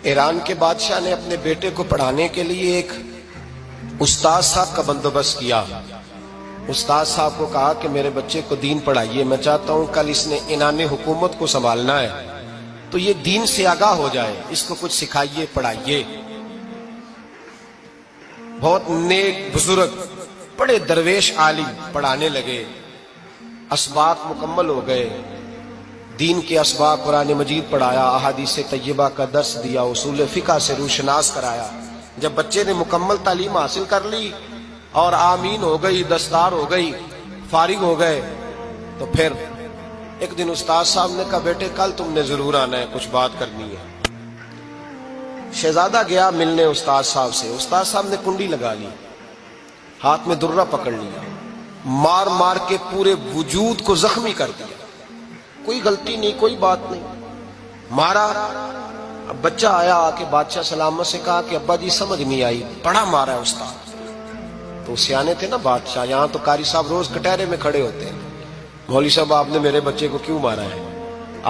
ایران کے بادشاہ نے اپنے بیٹے کو پڑھانے کے لیے ایک استاد صاحب کا بندوبست کیا۔ استاد صاحب کو کہا کہ میرے بچے کو دین پڑھائیے، میں چاہتا ہوں کل اس نے عنان حکومت کو سنبھالنا ہے تو یہ دین سے آگاہ ہو جائے، اس کو کچھ سکھائیے، پڑھائیے۔ بہت نیک بزرگ بڑے درویش عالم پڑھانے لگے، اسباق مکمل ہو گئے، دین کے اسباق قرآن مجید پڑھایا، احادیث طیبہ کا درس دیا، اصول فقہ سے روشناس کرایا۔ جب بچے نے مکمل تعلیم حاصل کر لی اور آمین ہو گئی، دستار ہو گئی، فارغ ہو گئے، تو پھر ایک دن استاد صاحب نے کہا بیٹے کل تم نے ضرور آنا ہے، کچھ بات کرنی ہے۔ شہزادہ گیا ملنے استاد صاحب سے، استاد صاحب نے کنڈی لگا لی، ہاتھ میں درہ پکڑ لیا، مار مار کے پورے وجود کو زخمی کر دیا، کوئی غلطی نہیں، کوئی بات نہیں، مارا۔ اب بچہ آیا آ کے بادشاہ سلامت سے کہا کہ ابا جی سمجھ نہیں آئی، بڑا مارا ہے استاد۔ تو سیانے تھے نا بادشاہ، یہاں تو قاری صاحب روز کٹہرے میں کھڑے ہوتے ہیں، مولوی صاحب آپ نے میرے بچے کو کیوں مارا ہے؟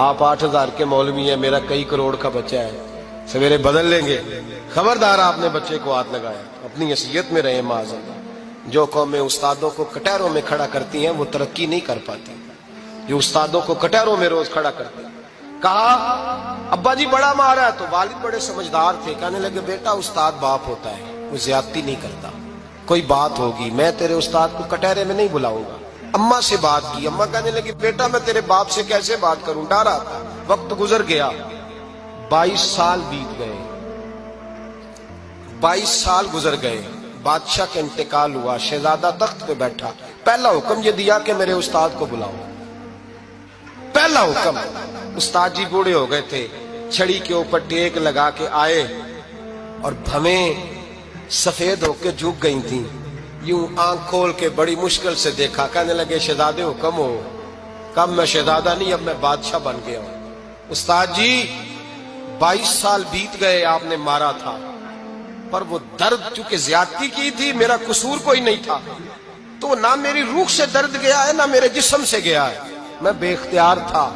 آپ 8,000 کے مولوی ہیں، میرا کئی کروڑ کا بچہ ہے، سویرے بدل لیں گے، خبردار آپ نے بچے کو ہاتھ لگایا، اپنی حیثیت میں رہے معاذ اللہ۔ جو قومیں استادوں کو کٹہروں میں کھڑا کرتی ہیں وہ ترقی نہیں کر پاتی، جو استادوں کو کٹہروں میں روز کھڑا کرتے ہیں۔ کہا ابا جی بڑا مارا ہے، تو والد بڑے سمجھدار تھے، کہنے لگے بیٹا استاد باپ ہوتا ہے، وہ زیادتی نہیں کرتا، کوئی بات ہوگی میں تیرے استاد کو کٹہرے میں نہیں بلاؤں گا۔ اماں سے بات کی، اماں کہنے لگی بیٹا میں تیرے باپ سے کیسے بات کروں، ڈر آتا۔ وقت گزر گیا، 22 سال بیت گئے، 22 سال گزر گئے، بادشاہ کا انتقال ہوا، شہزادہ تخت پہ بیٹھا، پہلا حکم یہ دیا کہ میرے استاد کو بلاؤ، پہلا حکم۔ استاد جی بوڑھے ہو گئے تھے، چھڑی کے اوپر ٹیک لگا کے آئے اور بھویں سفید ہو کے جھک گئی تھیں، یوں آنکھ کھول کے بڑی مشکل سے دیکھا، کہنے لگے شہزادے حکم ہو۔ کب میں شہزادہ نہیں، اب میں بادشاہ بن گیا ہوں۔ استاد جی 22 سال بیت گئے، آپ نے مارا تھا، پر وہ درد چونکہ زیادتی کی تھی، میرا قصور کوئی نہیں تھا، تو نہ میری روح سے درد گیا ہے نہ میرے جسم سے گیا ہے، میں بے اختیار تھا،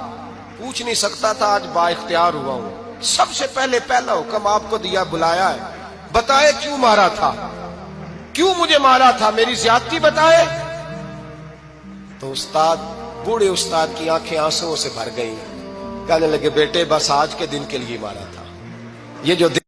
پوچھ نہیں سکتا تھا، آج با اختیار ہوا ہوں۔ سب سے پہلے پہلا حکم آپ کو دیا، بلایا ہے، بتائے کیوں مارا تھا، کیوں مجھے مارا تھا، میری زیادتی بتائے۔ تو استاد بوڑھے استاد کی آنکھیں آنسوؤں سے بھر گئیں، کہنے لگے بیٹے بس آج کے دن کے لیے مارا تھا، یہ جو